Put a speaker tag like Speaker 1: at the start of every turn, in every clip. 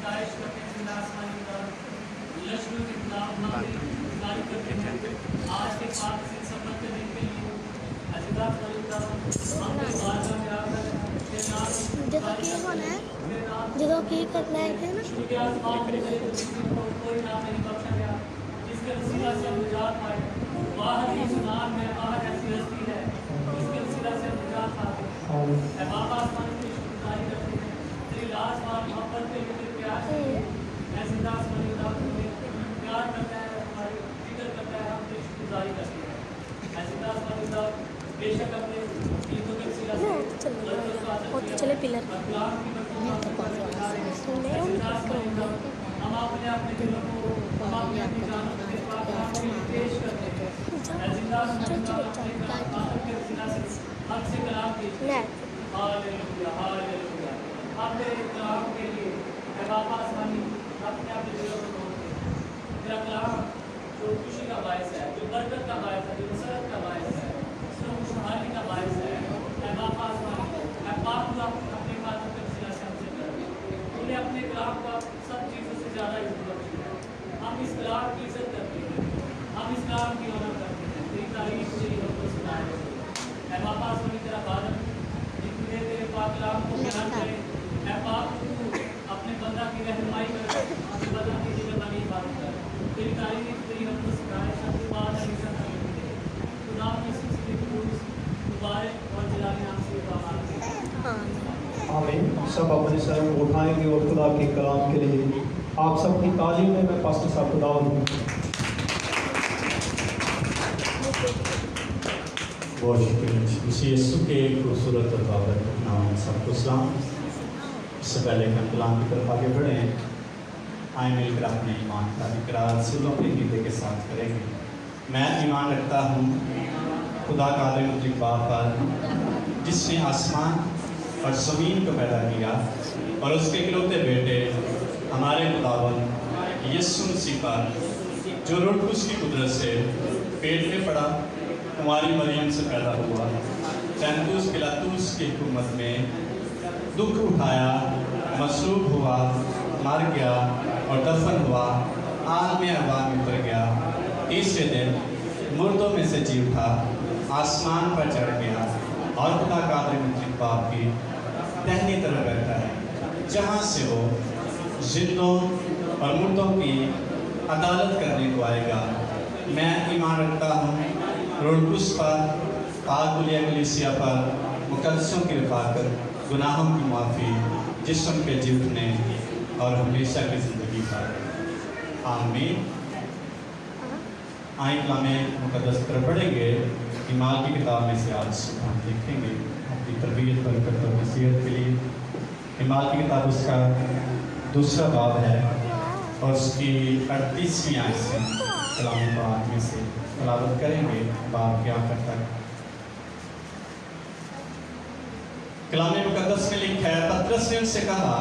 Speaker 1: ستائش کرتے ہیں زندہ آسمانی خدا لشکروں کے خدا ہماری گزاری کرتے ہیں آج کے پاک سے سفر کرنے کے لیے عزیزہ خدا ہم کے بارگاہ میں آ کر تیرے نام
Speaker 2: جدو کی کرنا ہے نا
Speaker 1: شکریہ آسمان کے میرے زندگی کو کوئی نام نہیں بخشا گیا جس کے وسیلہ سے ہم نجات پائے باہر ہی سنان میں باہر ایسی ہستی ہے جس کے وسیلہ سے ہم نجات پاتے ہیں اے باپ آسمان کی شکرگزاری کرتے ہیں تیری لازوال محبت کے لیے تیرے پیار سے اے زندہ آسمانی خدا تمہیں پیار کرتا ہے ہماری فکر کرتا ہے ہم تیری شکرگزاری کرتے ہیں اے زندہ آسمانی خدا بے شک اپنے چیزوں کے وسیلہ سے
Speaker 2: چلے پلر
Speaker 1: ہم اپنے اپنے دلوں کو ہم اپنے اپنی جانوں کو اس پاک کلام کے لیے پیش کرتے ہیں اے زندہ آسمانی خدا اپنے کلام کے وسیلہ سے حق سے کلام کیجیے ہاللویا ہاللویا ہم تیرے کلام کے لیے اے باپ آسمانی اپنے اپنے دلوں کو کھولتے ہیں تیرا کلام جو خوشی کا باعث ہے جو برکت کا باعث ہے جو مسرت کا باعث ہے جو خوشحالی کا باعث ہے اے باپ آسمانی اے باپ خدا اپنے باتوں کے وسیلہ سے ہم سے کر انہیں اپنے کلام کا سب چیزوں سے زیادہ عزت بخشی ہے ہم اس کلام کی عزت کرتے ہیں ہم اس کلام کی آنر کرتے ہیں تیری تعریف تیری ہم کو سنائے اے باپ آسمانی تیرا بادل جتنے تیرے پاک کلام کو بیان کرے اے باپ تو اپنے بندہ کی رہنمائی کر اپنے بندہ کی جگہ نہیں بات کر تیری تعریف تیری ہم کو سکھائے سب بات ہمیشہ تعلیم دے خدا کی سلسلے قدوس مبارک اور جلالی نام سے دعا مانگتے ہیں
Speaker 3: آمین سب اپنے سر اٹھائیں گے اور خدا کے کلام کے لیے آپ سب کی تعلیم میں پاسٹر صاحب خدا ہوں
Speaker 4: بہت شکریہ اسی یسوع کے خوبصورت اور بابرکت نام میں سب کو سلام اس سے پہلے کہ ہم کلام کی طرف آگے بڑھیں آئیں مل کر اپنے ایمان کا اقرار رسولوں کے عقیدے کے ساتھ کریں گے میں ایمان رکھتا ہوں خدا قادر مطلق باپ پر جس نے آسمان اور زمین کو پیدا کیا اور اس کے اکلوتے بیٹے ہمارے خداوند یسوع مسیح پر جو روح القدس کی قدرت سے پیٹ میں پڑا ہماری مریم سے پیدا ہوا پینتوس پلاطوس کی حکومت میں دکھ اٹھایا مصلوب ہوا مر گیا اور دفن ہوا عالم ارواح میں اتر گیا تیسرے دن مردوں میں سے جی اٹھا آسمان پر چڑھ گیا اور خدا قادر مطلق باپ کی دہنی طرف بیٹھا ہے جہاں سے وہ زندوں اور مردوں کی عدالت کرنے کو آئے گا میں ایمان رکھتا ہوں روح القدس پر پاک کلیہ کلیسیا پر مقدسوں کی رفاقت گناہوں کی معافی جسم کے جی اٹھنے اور ہمیشہ کی زندگی پر آمین آئیں کلام مقدس پر پڑھیں گے ایمان کی کتاب میں سے آج ہم دیکھیں گے اپنی تربیت برکت اور نصیحت کے لیے ایمان کی کتاب اس کا دوسرا باب ہے اور اس کی 38ویں آیت سے کلام پاک میں سے تلاوت کریں گے باب کے آخر تک کلام مقدس میں لکھا ہے پطرس نے ان سے کہا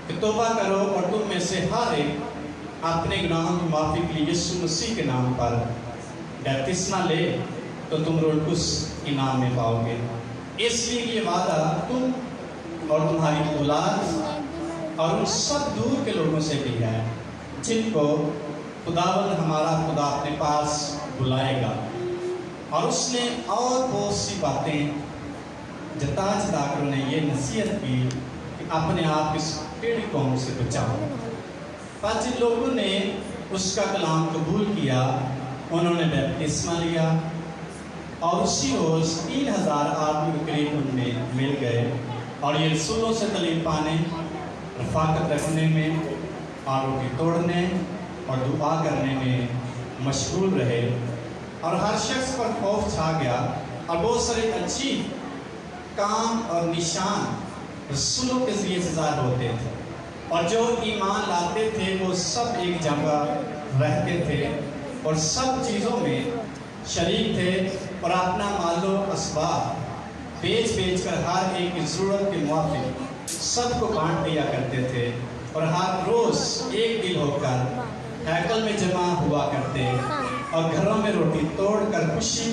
Speaker 4: کہ توبہ کرو اور تم میں سے ہر ایک اپنے گناہوں کی معافی کے لیے یسوع مسیح کے نام پر بپتسمہ لے تو تم روح القدس انعام میں پاؤ گے اس لیے یہ وعدہ تم اور تمہاری اولاد اور ان سب دور کے لوگوں سے بھی ہے جن کو خداوند ہمارا خدا اپنے پاس بلائے گا اور اس نے اور بہت سی باتیں جتا کر انہیں یہ نصیحت کی کہ اپنے آپ اس ٹیڑھی قوم سے بچاؤ پر جن لوگوں نے اس کا کلام قبول کیا انہوں نے بپتسمہ لیا اور اسی روز 3000 آدمی کے قریب ان میں مل گئے اور یہ رسولوں سے تعلیم پانے رفاقت رکھنے میں اور روٹی توڑنے اور دعا کرنے میں مشغول رہے اور ہر شخص پر خوف چھا گیا اور بہت سارے اچھی کام اور نشان رسولوں کے ذریعے سے ظاہر ہوتے تھے اور جو ایمان لاتے تھے وہ سب ایک جگہ رہتے تھے اور سب چیزوں میں شریک تھے اور اپنا مال و اسباب بیچ کر ہر ایک کی ضرورت کے موافق سب کو بانٹ دیا کرتے تھے اور ہر روز ایک دل ہو کر ہیکل میں جمع ہوا کرتے اور گھروں میں روٹی توڑ کر خوشی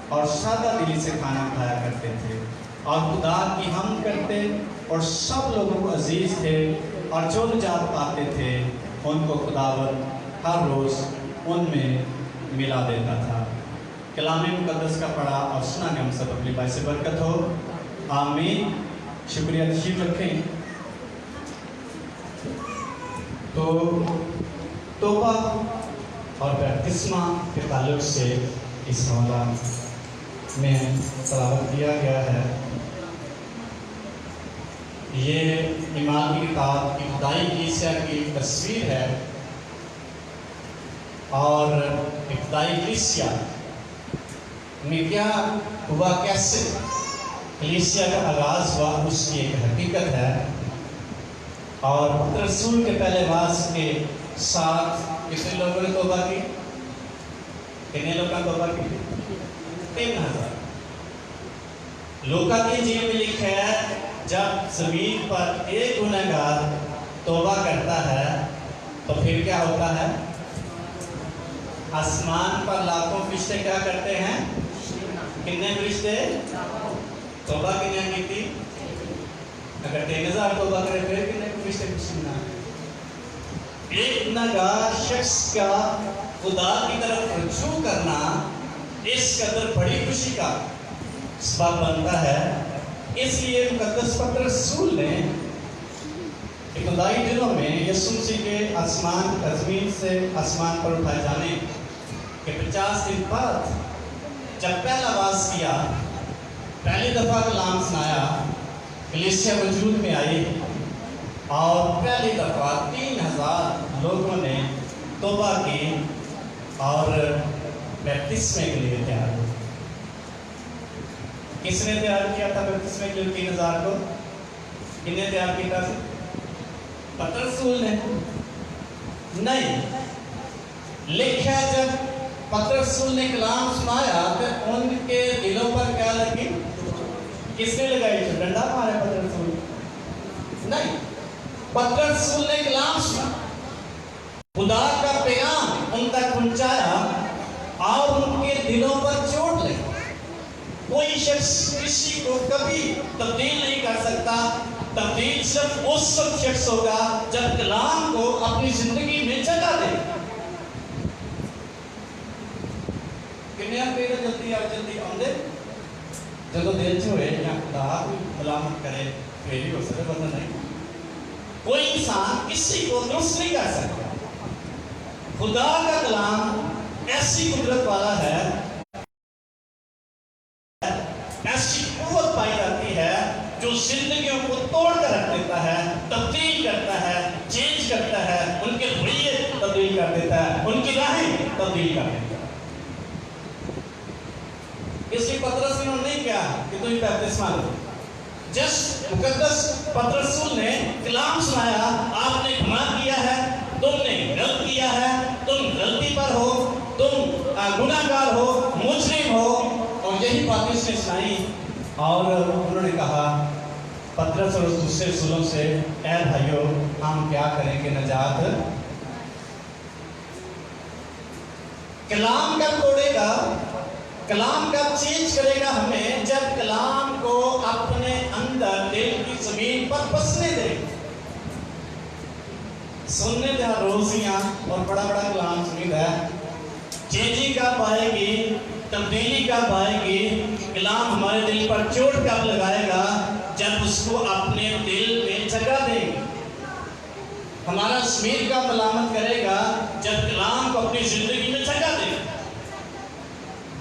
Speaker 4: اور سادہ دلی سے کھانا کھایا کرتے تھے اور خدا کی حمد کرتے اور سب لوگوں کو عزیز تھے और जो निजात पाते थे उनको खुदावंद हर रोज़ उनमें मिला देता था। कलाम मुकद्दस का पढ़ा और सुना के हम सब अपनी बात से बरकत हो, आमीन। शुक्रिया, तशरीफ रखें। तो तौबा और बपतिस्मा के ताल्लुक से इस मौला में तलावत किया गया है। ये ईमान की किताब इब्तिदाई कलीसिया की तस्वीर है और इब्तिदाई कलीसिया में क्या हुआ, कैसे कलीसिया का आगाज़ हुआ, उसकी एक हकीकत है। और रसूल के पहले वास के साथ कितने लोगों ने तौबा की? कितने लोगों ने तौबा की? 3000। लूका की इंजील में लिखा है जब ज़मीन पर एक गुनहगार तौबा करता है तो फिर क्या होता है? आसमान पर लाखों फरिश्ते क्या करते हैं? कितने फरिश्ते? तौबा कितने की थी? अगर 3000 तौबा करे फिर कितने फरिश्ते खुशना? एक गुनहगार शख्स का खुदा की तरफ रुजू करना इस कदर बड़ी खुशी का सबब बनता है। इसलिए मुकद्दस पत्र रसूल ने इब्तिदाई दिनों में यीशु मसीह के ज़मीन से आसमान पर उठाए जाने के 50 दिन बाद जब पहला वास किया, पहली दफ़ा कलाम सुनाया, कलीसिया वजूद में आई और पहली दफ़ा 3000 लोगों ने तौबा की और बपतिस्मे के लिए तैयार हुए। किसने तैयार किया था बपतिस्मे के लिए 3000 को? किसने तैयार किया था? पत्र रसूल ने नहीं। लिखा जब पत्र रसूल ने कलाम सुनाया तो उनके दिलों पर क्या लगी? किसने लगाई? डंडा मारा पत्र रसूल? नहीं, पत्र रसूल ने कलाम सुना, खुदा का पैगाम उन तक पहुंचाया और उनके दिलों पर चोट लगी। कोई शख्स किसी को कभी तब्दील नहीं कर सकता। तब्दील सिर्फ उस वक्त शख्स होगा जब कलाम को अपनी जिंदगी में जगह दे। जल्दी और जल्दी आंदे जो दिल च होए या खुदा मलामत करे फिर ही हो सकता, वरना नहीं। कोई इंसान किसी को दुरुस्त नहीं कर सकता। खुदा का कलाम ऐसी कुदरत वाला है, ऐसी कुव्वत पाई जाती है जो जिंदगियों को तोड़ कर रख देता है, तब्दील करता है, चेंज करता है, उनके रवैये तब्दील कर देता है, उनकी राहें तब्दील कर देता है। इसलिए पतरस ने नहीं किया कि तुम बपतिस्मा लो। जस्ट मुकद्दस पत्र रसूल ने कलाम सुनाया, आपने गुनाह किया है, तुमने गलत किया है, तुम गलती पर हो, तुम गुनाहगार हो, मुजरिम हो, और यही बात इसने सुनाई। और उन्होंने कहा पतरस और दूसरे रसूलों से, ऐ भाइयों हम क्या करेंगे नजात? कलाम कब तोड़ेगा, कलाम कब चेंज करेगा हमें? जब कलाम को अपने अंदर दिल की जमीन पर बसने दे। सुनने दे रोजियां और बड़ा बड़ा कलाम सुनी है, चेंजिंग कब आएगी, तब्दीली कब आएगी? कलाम हमारे दिल पर चोट कब लगाएगा? जब उसको अपने दिल में जगह देंगे। हमारा ज़मीर का मलामत करेगा जब कलाम को अपनी जिंदगी में जगह देगा।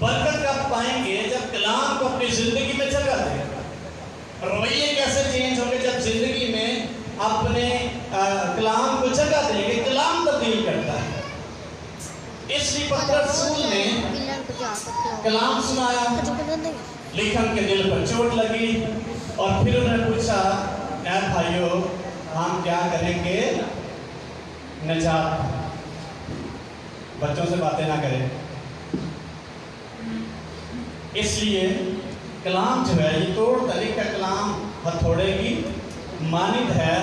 Speaker 4: बरकत कब पाएंगे? जब कलाम को अपनी जिंदगी में जगह देगा। रवैये कैसे चेंज होंगे? जब जिंदगी में अपने कलाम को जगह देंगे। कलाम तब्दील करता है। इसलिए पत्र रसूल ने कलाम सुनाया, लिखन के दिल पर चोट लगी और फिर उन्होंने पूछा, ऐ भाइयों हम क्या करेंगे नजात? बच्चों से बातें ना करें। इसलिए कलाम जो है ये तोड़ तरीका कलाम हथौड़े की मानिद है।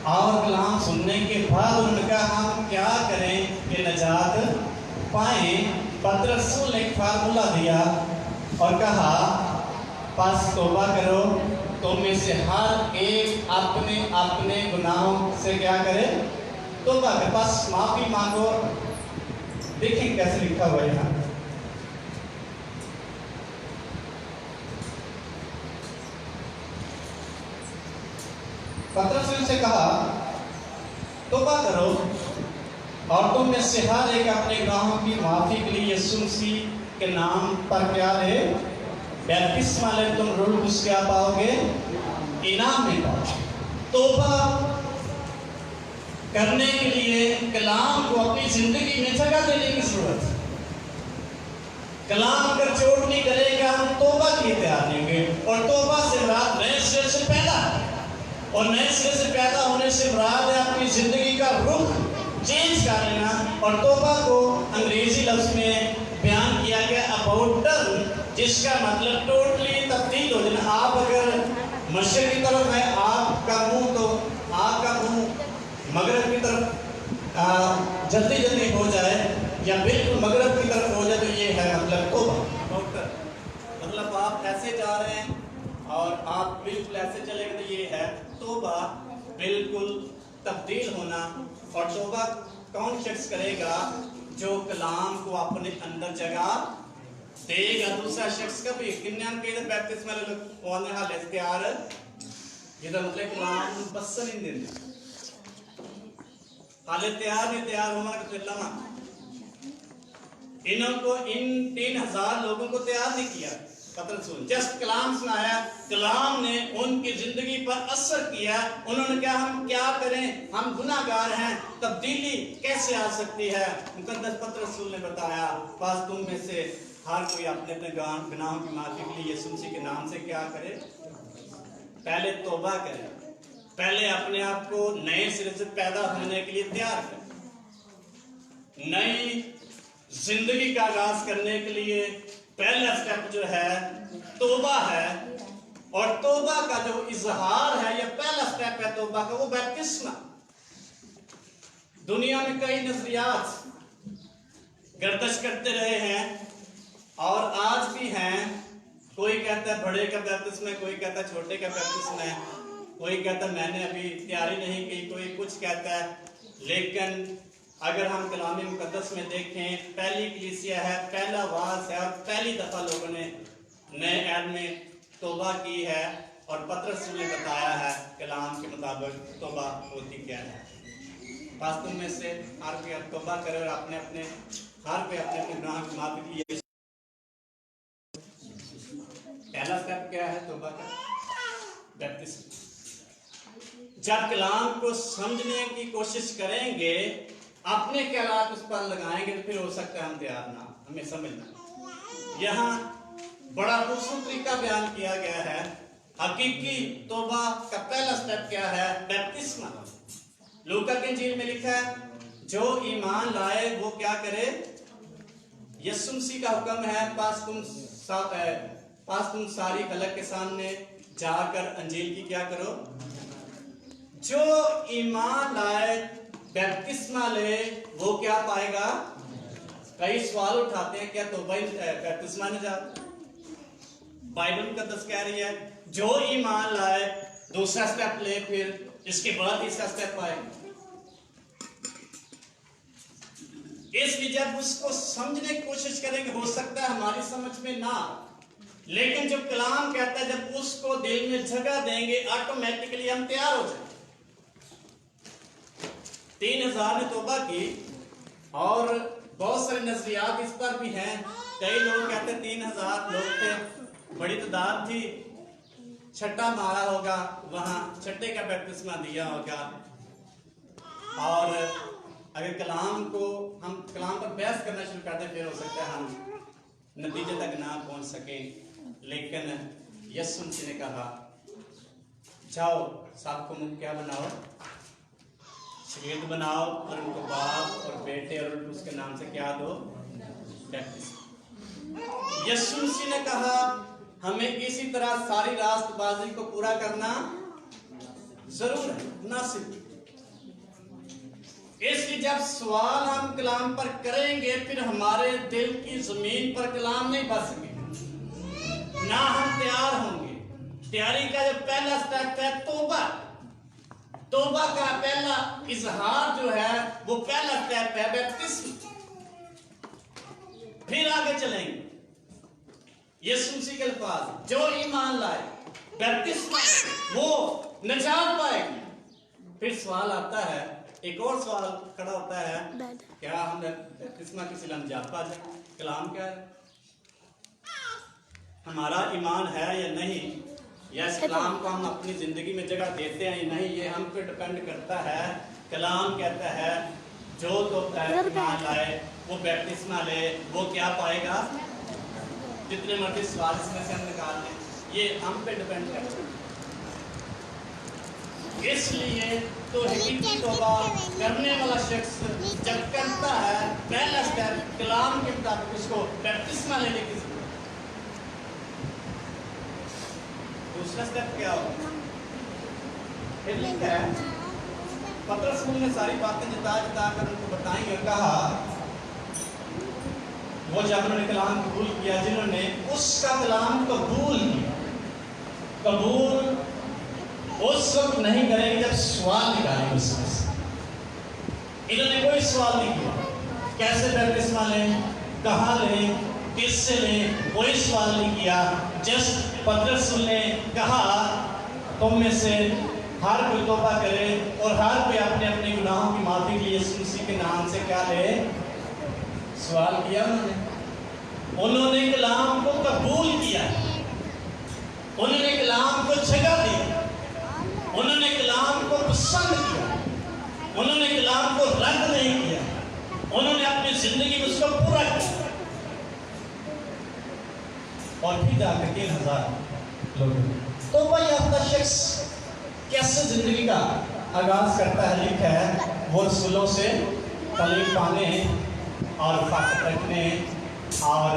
Speaker 4: और कलाम सुनने के बाद उन्होंने कहा हम क्या करें कि नजात पाएं? पत्र रसूल ने एक फार्मूला दिया और कहा बस तौबा करो, तुम में से हर एक अपने अपने गुनाहों से क्या करे, तौबा करे, बस माफी मांगो। देखें कैसे लिखा हुआ है यहाँ, पतरस ने उनसे कहा तौबा करो और तुम में से हर एक अपने गुनाहों की माफी के लिए यीशु मसीह के नाम पर क्या ले बपतिस्मा ले, तुम रूह कुछ क्या पाओगे, इनाम में पाओगे। तौबा करने के लिए कलाम को अपनी जिंदगी में जगह देने की जरूरत है। कलाम अगर चोट नहीं करेगा हम तौबा के लिए तैयार नहीं होंगे। और तौबा से मुराद नए सिरे से पैदा, और नए सिरे से पैदा होने से मुराद है अपनी जिंदगी का रुख चेंज कर लेना। और तौबा को अंग्रेजी लफ्ज में बयान किया गया अबाउट टर्न, जिसका मतलब टोटली तब्दील हो जाना। आप अगर मशरिक की तरफ है, आपका मुंह तो आपका मुंह मगरब की तरफ जल्दी जल्दी हो जाए या बिल्कुल मगरब की तरफ हो जाए, तो ये है मतलब तौबा। अबाउट टर्न मतलब आप ऐसे जा रहे हैं और आप बिल्कुल ऐसे चलेंगे, तो ये है तौबा, बिल्कुल तब्दील होना। और तौबा कौन शख्स करेगा, जो कलाम को अपने अंदर जगह देगा। दूसरा शख्स का भी किन्यान के इधर बपतिस्मा होने हाल तैयार इधर मतलब कलाम बस नहीं देते हाले तैयार नहीं, तैयार होना तो चलना। इनको इन 3000 लोगों को तैयार नहीं किया, पतरस सुन जस्ट कलाम सुनाया, कलाम ने उनकी जिंदगी पर असर किया। उन्होंने कहा हम क्या करें, हम गुनाहगार हैं, तब्दीली कैसे आ सकती है। मुकद्दस पतरस ने बताया बस तुम में से हर कोई अपने अपने गुनाहों की माफी के लिए यीशु मसीह के नाम से क्या करे, पहले तौबा करे, पहले अपने आप को नए सिरे से पैदा होने के लिए तैयार करे। नई जिंदगी का आगाज करने के लिए पहला स्टेप जो है तौबा है। और तौबा का जो इजहार है, या पहला स्टेप है तौबा का, वो बपतिस्मा। दुनिया में कई नजरियात गर्दिश करते रहे हैं और आज भी हैं। कोई कहता है बड़े का बपतिस्मा, कोई कहता है छोटे का बपतिस्मा है, कोई कहता है मैंने अभी तैयारी नहीं की, कोई कुछ कहता है। लेकिन अगर हम कलाम मुकद्दस में देखें, पहली कलीसिया है, पहला वास है और पहली दफा लोगों ने नए ऐड में तौबा की है। और पतरस ने बताया है कलाम के मुताबिक तौबा होती क्या है। बस तुम में से हर कोई तौबा करे और अपने अपने हर कोई अपने अपने गुनाह की माफी के लिए। पहला स्टेप क्या है तौबा का, बपतिस्मा। जब कलाम को समझने की कोशिश करेंगे, अपने ख्यालात उस पर लगाएंगे, तो फिर हो सकता है हम तैयार ना, हमें समझना। यहाँ बड़ा खूबसूरत तरीका बयान किया गया है। हकीकी तौबा का पहला स्टेप क्या है, बपतिस्मा। लूका की इंजील में लिखा है जो ईमान लाए वो क्या करे, यीशु मसीह का हुक्म है पास तुम सारी खलक के सामने जाकर अंजील की क्या करो। जो ईमान लाए बपतिस्मा ले वो क्या पाएगा। कई सवाल उठाते हैं क्या तौबा बपतिस्मा ने जा, बाइबल मुकद्दस कह रही है जो ईमान लाए दूसरा स्टेप ले, फिर इसके बाद तीसरा स्टेप आए। इसलिए जब उसको समझने की कोशिश करेंगे, हो सकता है हमारी समझ में ना, लेकिन जब कलाम कहता है जब उसको दिल में जगह देंगे, ऑटोमेटिकली हम तैयार हो जाएंगे। 3000 ने तौबा की और बहुत सारे नजरियात इस पर भी हैं। कई लोग कहते हैं 3000 लोग थे, बड़ी तादाद थी, छट्टा मारा होगा, वहां छट्टे का बपतिस्मा दिया होगा। और अगर कलाम को हम कलाम पर बहस करना शुरू करते हैं, फिर हो सकता है हम नतीजे तक ना पहुंच सकें। लेकिन यीशु मसीह ने कहा जाओ सबको मुखिया बनाओ, शहीद बनाओ और उनको बाप और बेटे और उसके नाम से क्या दो, बपतिस्मा। यीशु मसीह ने कहा हमें इसी तरह सारी रास्तबाजी को पूरा करना जरूर है, मुनासिब। इसलिए जब सवाल हम कलाम पर करेंगे, फिर हमारे दिल की जमीन पर कलाम नहीं बसेंगे, ना हम तैयार होंगे। तैयारी का जो पहला स्टेप है तौबा। तौबा का पहला इजहार जो है वो पहला स्टेप है बैप्टिज्म। फिर आगे चलेंगे। यीशु मसीह के अल्फाज, जो ईमान लाए बैप्टिज्म वो निजात पाएगी। फिर सवाल आता है, एक और सवाल खड़ा होता है, क्या हम बैप्टिज्म की सिला निजात पा जाए? कलाम क्या है? हमारा ईमान है या नहीं, या इस कलाम को हम अपनी जिंदगी में जगह देते हैं या नहीं, ये हम पे डिपेंड करता है। कलाम कहता है जो तो ईमान लाए वो बैप्टिस्मा ले, वो क्या पाएगा? जितने मर्जी सवाल इसमें से हम निकाल लें, ये हम पे डिपेंड करता है। इसलिए तो हकीकी तौबा करने वाला शख्स जब करता है पहला स्टेप कलाम के मुताबिक उसको बैप्टिस्मा लेने की जरूरत है। दूसरा स्टेप क्या होगा? फिर लिखा है, पतरस ने सारी बातें जता जता कर उनको बताई और कहा, वो जब उन्होंने कलाम कबूल किया, जिन्होंने उसका कलाम कबूल किया, कबूल उस वक्त नहीं करेंगे जब सवाल निकालेंगे उसमें से। इन्होंने कोई सवाल नहीं किया, कैसे बैप्टिस्मा लें, कहाँ लें, किससे लें, कोई सवाल नहीं किया। जस्ट पतरस ने कहा, तुम में से हर कोई तौबा करे और हर कोई अपने अपने गुनाहों की माफी के लिए यीशु मसीह के नाम से क्या ले? सवाल किया उन्होंने कलाम को कबूल किया, उन्होंने कलाम को जगह दी, उन्होंने कलाम को पसंद किया, उन्होंने कलाम को रद्द नहीं किया, उन्होंने अपनी जिंदगी में उसको पूरा किया। और फिर जाकर 3000 लोग। तो भाई आपका शख्स कैसे जिंदगी का आगाज करता है? लिखा है, वो रसूलों से तालीम पाने और फाकत रखने और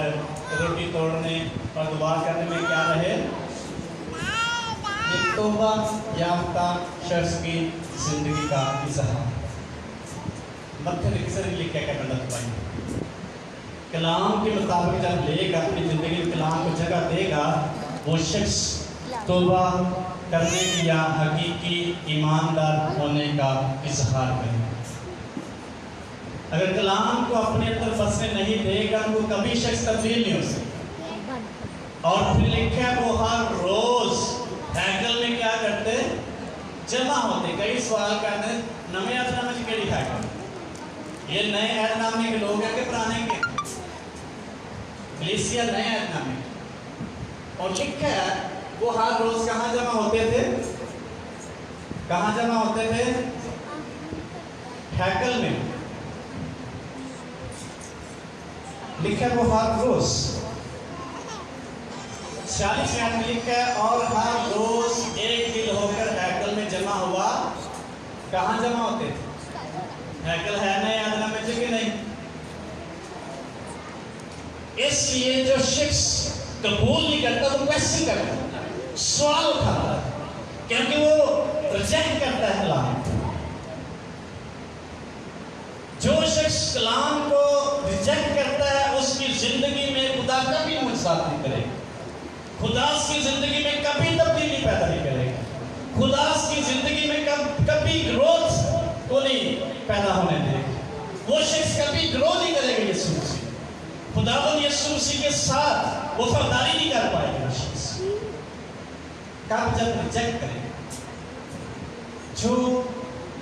Speaker 4: रोटी तोड़ने और दुआ करने में क्या रहे? एक तौबा याफ्ता शख्स की जिंदगी का इजहार। मत्थे लिखकर लिखा क्या करना चाहिए? कलाम के मुताबिक जब लेगा अपनी जिंदगी में कलाम को जगह देगा, वो शख्स तौबा करने की या हकीकी ईमानदार होने का इजहार करेगा। अगर कलाम को अपने अंदर बसने नहीं देगा तो कभी शख्स तब्दील नहीं हो सकता। और फिर लिखा है, वो हर रोज हैकल में क्या करते? जमा होते। कई सवाल करते, नवे ऐतनामे में केड़ी हैकल? ये नए ऐतनामे के लोग हैं कि पुराने के? कलीसिया नए ऐतनामे। और लिखा है, वो हर रोज कहाँ जमा होते थे? कहाँ जमा होते थे? हैकल में। लिखा है, वो हर रोज 46 में लिखा है, और हर रोज एक दिल होकर हैकल में जमा हुआ। कहाँ जमा होते थे? हैकल है नए ऐतनामे में कि नहीं? इसलिए जो शख्स कबूल नहीं करता वो क्वेश्चन करता, सवाल उठाता, क्योंकि वो रिजेक्ट करता है कलाम। जो शख्स कलाम को रिजेक्ट करता है उसकी जिंदगी में खुदा कभी मुसाफ नहीं करेगा, खुदा उसकी जिंदगी में कभी तब्दीली पैदा नहीं करेगा, खुदा उसकी जिंदगी में कभी ग्रोथ को नहीं पैदा होने देगा। वो शख्स कभी ग्रो नहीं करेगा यीशु मसीह, खुदावंद यीशु मसीह के साथ वफादारी नहीं कर पाएगा शख्स। कब? जब रिजेक्ट करेगा। जो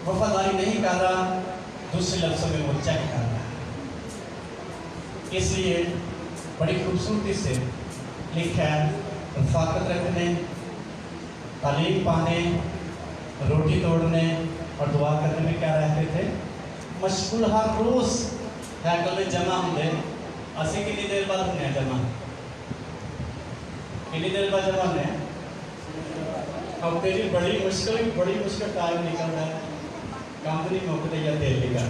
Speaker 4: वफादारी नहीं कर रहा, दूसरे लफ्जों में वो चेक कर रहा है। इसलिए बड़ी खूबसूरती से लिखा है, रफाकत रखने, तालीम पाने, रोटी तोड़ने और दुआ करने में क्या रहते थे? मशगूल। हर रोज हैकल में जमा होंगे। असी कितनी देर बाद होने जमा? कितनी देर बाद जमा होने? अब तेरी बड़ी मुश्किल टाइम निकल रहा है, काम नहीं मुकते या तेल निकल।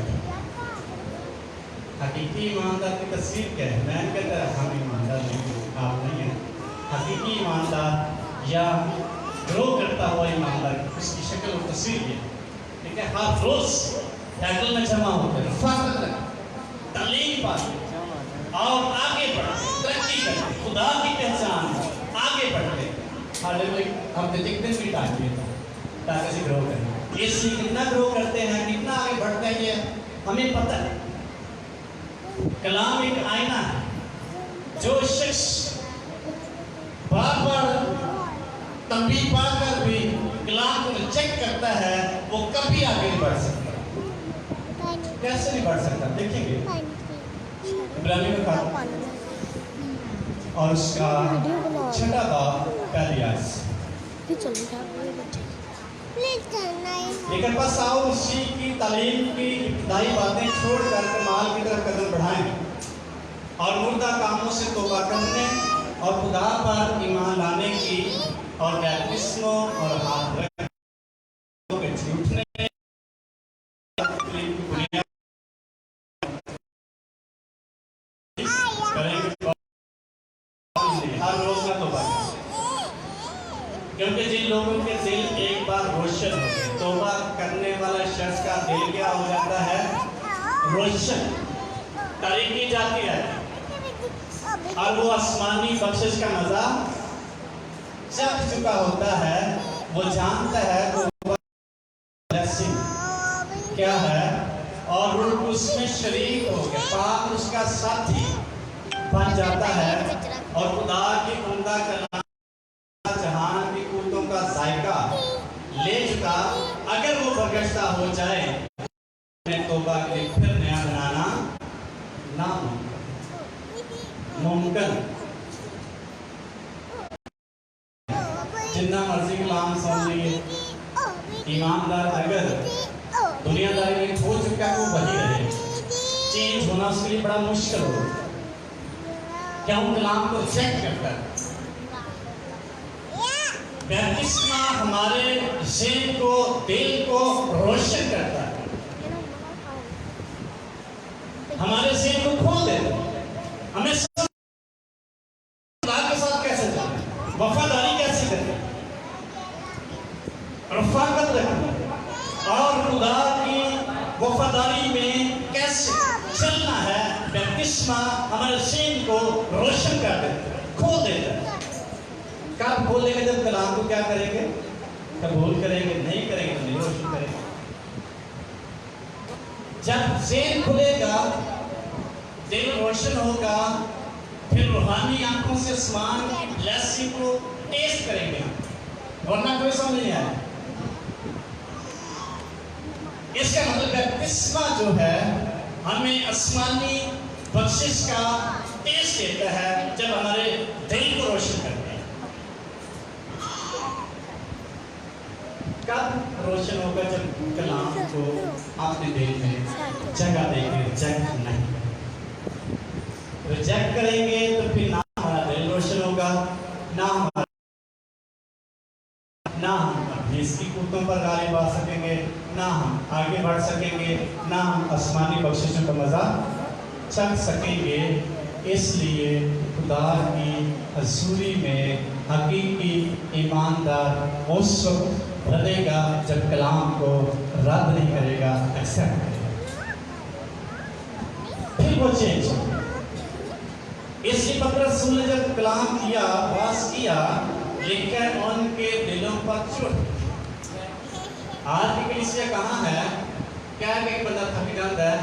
Speaker 4: हकीकी ईमानदार की तस्वीर क्या है? मैं कहता हम ईमानदार नहीं, आप नहीं है। हकीकी ईमानदार या ग्रो करता हुआ ईमानदार, उसकी शक्ल और तस्वीर है। ठीक है, हर रोज हैकल में जमा होते हैं, रफाकत रखें, तालीम पाते और आगे बढ़ते, तरक्की करते, खुदा की पहचान आगे बढ़ते। ہم دن بھی ٹائم دیتا تاکہ اسے گرو کریں. اس لیے کتنا گرو کرتے ہیں, کتنا آگے بڑھتے ہیں, یہ ہمیں پتہ ہے. کلام ایک آئینہ ہے. جو شخص بار بار تنبیہ پا کر بھی کلام کو ریجیکٹ کرتا ہے وہ کبھی آگے نہیں بڑھ سکتا. کیسے نہیں بڑھ سکتا؟ دیکھیں گے ابراہیم کا خط اور اس کا 6 باب پہلی آیت. لیکن بس آؤ اسی کی تعلیم کی ابتدائی باتیں چھوڑ کر کمال کی طرف قدم بڑھائیں اور مردہ کاموں سے توبہ کرنے اور خدا پر ایمان لانے کی اور بیپتسموں اور ہاتھ رکھنے کے جھوٹنے ہر روز نہ توبہ کریں. کیونکہ جن لوگوں کے دل ایک بار روشن ہو گئے, توبہ کرنے والا شخص کا دل کیا ہو جاتا ہے؟ روشن. تاریخ کی جاتی ہے اور وہ آسمانی بخشش کا مزہ چکھ چکا ہوتا ہے. وہ جانتا ہے توبہ کیا ہے اور روح اس میں شریک ہو گیا, پاک اس کا ساتھی بن جاتا ہے اور خدا کی عمدہ کلام جہان کی قوتوں کا ذائقہ لے چکا. اگر وہ برگشتہ ہو جائے توبہ کے لیے پھر نیا بنانا ناممکن. جتنا مرضی کلام سن لیے, ایماندار اگر دنیا داری میں کھو چکا ہے وہ وہی رہے. چینج ہونا اس کے لیے بڑا مشکل ہو. کیا وہ کلام کو ریجیکٹ کرتا ہے؟ بیپتسمہ ہمارے ذہن کو, دل کو روشن کرتا ہے, ہمارے ذہن کو کھول دیتا ہے. ہمیں خدا کے ساتھ کیسے چلنا, وفاداری کیسے کرنا, رفاقت رکھنا اور خدا کی وفاداری میں کیسے چلنا ہے. بیپتسمہ ہمارے ذہن کو روشن کر دیتا ہے, کھول دیتا ہے. کب کھولیں گے؟ جب کلام کو کیا کریں گے؟ قبول کریں گے. نہیں کریں گے تو نہیں روشن کریں گے. جب ذہن کھلے گا, دل روشن ہوگا, پھر روحانی آنکھوں سے آسمان کی بلیسنگ کو ٹیسٹ کریں گے. ورنہ کوئی سمجھ نہیں آیا. اس کا مطلب بیپتسمہ جو ہے ہمیں آسمانی بخشش کا ٹیسٹ دیتا ہے جب ہمارے دل کو روشن کرتے ہیں. کب روشن ہوگا؟ جب کلام کو اپنے دل میں جگہ دیں گے, ریجیکٹ نہیں. ریجیکٹ کریں گے تو پھر نہ ہمارا دل روشن ہوگا, نہ ہم اس کی قوتوں پر غالب آ سکیں گے, نہ ہم آگے بڑھ سکیں گے, نہ ہم آسمانی بخششوں کا مزہ چکھ سکیں گے. اس لیے خدا کی حضوری میں حقیقی ایماندار اس وقت رہے گا جب کلام کو رد نہیں کرے گا, ایکسیپٹ کرے گا. پھر وہ چینج ہوگا. اس لیے پترس نے جب کلام کیا, باز کیا, لکھا ان کے دلوں پر چوٹ. آج کی کلیسیا کہاں ہے؟ کیا کہ ایک بندہ تھک جاتا ہے,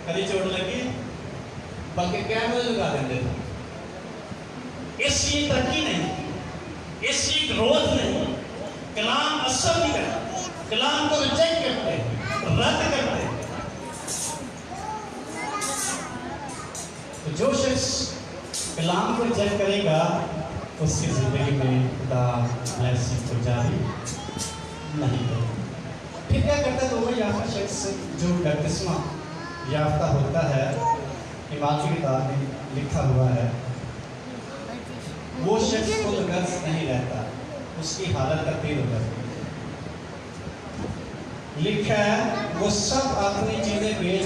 Speaker 4: کبھی چوٹ لگی, بلکہ کیا مجھے لگا دیتے ہیں. اس لیے ترقی نہیں, اس لیے گروتھ نہیں. کلام اثر نہیں کرتا, کلام کو ریجیکٹ کرتے, رد کرتے. تو جو شخص کلام کو ریجیکٹ کرے گا اس کی زندگی میں خدا بلیسنگ کو جاری نہیں کرے. پھر کیا کرتا ہے؟ تو وہ یافتہ شخص جو بیپتسمہ یافتہ ہوتا ہے, ایمان کی کتاب میں لکھا ہوا ہے, وہ شخص خود غرض نہیں رہتا, اس کی حالت تبدیل ہو جاتی ہے. لکھا ہے وہ سب اپنی چیزیں بیچ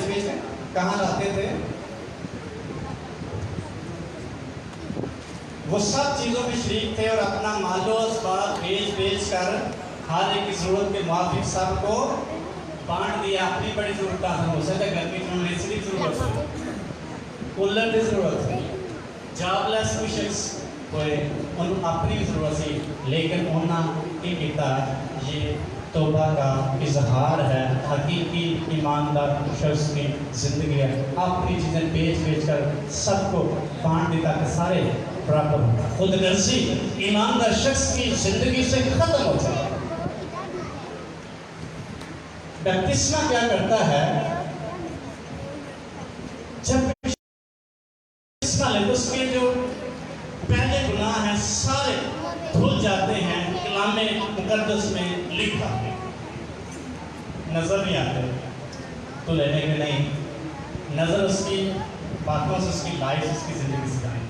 Speaker 4: کہاں لاتے تھے؟ وہ سب چیزوں میں شریک تھے اور اپنا مال و اسباب بیچ کر ہر ایک کی ضرورت کے موافق سب کو بانٹ دیا. اپنی بڑی ضرورت ہو سکتا ہے, گرمی میں کی ضرورت ہے, کولر کی ضرورت ہے, جاب لیس کوئی شخص کوئی ان اپنی ضرورت سے، لیکن انہوں نے کیتا یہ توبہ کا اظہار ہے، حقیقی ایماندار شخص کی زندگی ہے، اپنی چیزیں بیچ کر سب کو بانٹ دیتا کہ سارے برابر ہوں، خود غرضی ایماندار شخص کی زندگی سے ختم ہو جائے۔ بپتسمہ کیا کرتا ہے؟ جب بپتسمہ لے تو اس کے جو پہلے گناہ ہیں سارے دھل جاتے ہیں، کلام مقدس میں لکھا ہے، نظر نہیں آتے تو لینے کے نہیں، نظر اس کی باتوں سے، اس کی لائف سے، اس کی زندگی سے آئیں۔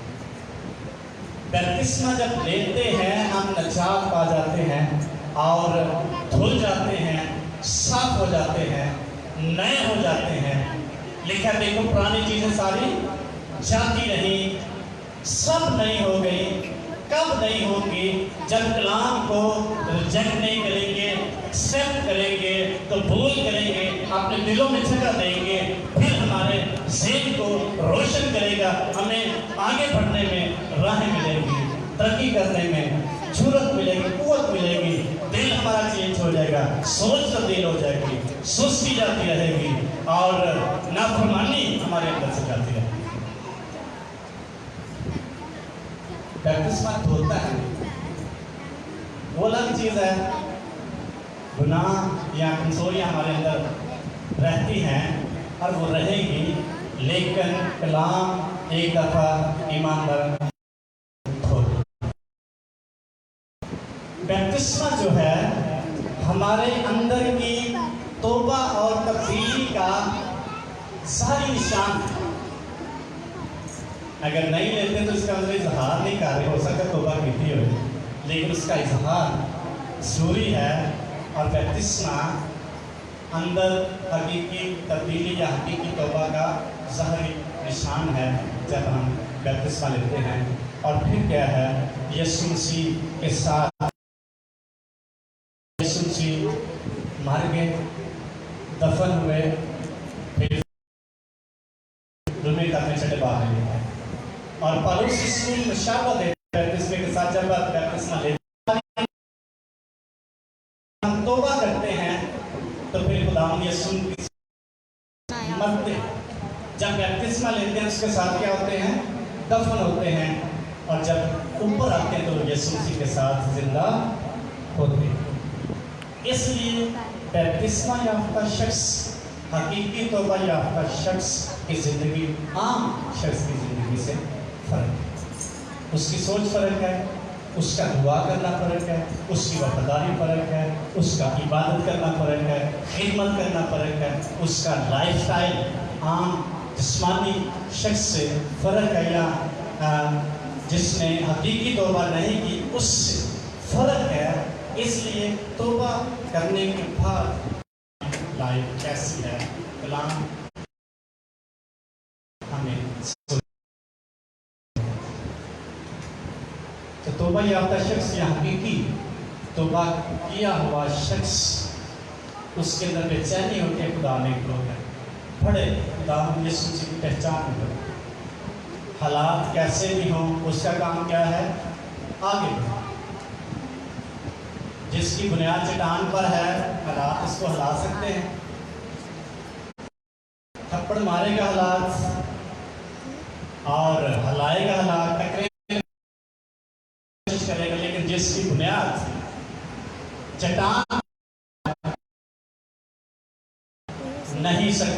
Speaker 4: بپتسمہ جب لیتے ہیں ہم نجات پا جاتے ہیں اور دھل جاتے ہیں، صاف ہو جاتے ہیں، نئے ہو جاتے ہیں۔ لکھا دیکھو پرانی چیزیں ساری جاتی نہیں، سب نئی ہو گئی۔ کب نہیں ہوگی؟ جب کلام کو ریجیکٹ نہیں کریں گے، ایکسیپٹ کریں گے، تو قبول کریں گے، اپنے دلوں میں جگہ دیں گے، پھر ہمارے ذہن کو روشن کرے گا، ہمیں آگے بڑھنے میں راہ ملے گی، ترقی کرنے میں جرأت ملے گی، قوت ملے گی، دل ہمارا چینج ہو جائے گا، سوچ تبدیل ہو جائے گی، سستی جاتی رہے گی اور نافرمانی ہمارے اندر سے جاتی رہے گی۔ بپتسمہ دھوتا ہے، وہ الگ چیز ہے، گناہ یا کمزوریاں ہمارے اندر رہتی ہیں اور وہ رہے گی، لیکن کلام ایک دفعہ ایماندار دھوتا۔ بپتسمہ جو ہے ہمارے اندر کی توبہ اور تبدیلی کا ظاہری نشان ہے۔ اگر نہیں لیتے تو اس کا اندر اظہار نہیں کر رہے، ہو سکتا توبہ کیتی ہوئی، لیکن اس کا اظہار ضروری ہے۔ اور بپتسمہ اندر حقیقی تبدیلی یا حقیقی توبہ کا ظاہری نشان ہے جب ہم بپتسمہ لیتے ہیں۔ اور پھر کیا ہے؟ یسوع مسیح کے ساتھ یسوع مسیح مر گئے، دفن ہوئے، پھر دنیا اپنے چھٹے باہر لے گئے۔ اور پالوس اس کو مشابہ دیتا ہے بپتسمے کے ساتھ، جب آپ بپتسمہ لیتے ہیں ہم توبہ کرتے ہیں تو پھر خداوند یسوع کی مرتے ہیں۔ جب بپتسمہ لیتے ہیں اس کے ساتھ کیا ہوتے ہیں؟ دفن ہوتے ہیں، اور جب اوپر آتے ہیں تو یسوع مسیح کے ساتھ زندہ ہوتے ہیں۔ اس لیے بپتسمہ یافتہ شخص، حقیقی توبہ یافتہ شخص کی زندگی عام شخص کی زندگی سے فرق ہے۔ اس کی سوچ فرق ہے، اس کا دعا کرنا فرق ہے، اس کی وفاداری فرق ہے، اس کا عبادت کرنا فرق ہے، خدمت کرنا فرق ہے، اس کا لائف سٹائل عام جسمانی شخص سے فرق ہے، یا جس نے حقیقی توبہ نہیں کی اس سے فرق ہے۔ اس لیے توبہ کرنے کے بعد لائف کیسی ہے، کلام ہمیں تو توبہ یافتہ شخص یا حقیقی توبہ کیا ہوا شخص، اس کے اندر بے چینی ہوتی ہے، خدا نے بڑے خدا یسوع مسیح کی پہچان ہو، حالات کیسے بھی ہوں اس کا کام کیا ہے؟ آگے بڑھنا۔ جس کی بنیاد چٹان پر ہے، حالات اس کو ہلا سکتے ہیں، تھپڑ مارے گا حالات اور ہلائے گا حالات، ٹکرے کرے گا، لیکن جس کی بنیاد چٹان نہیں سکتے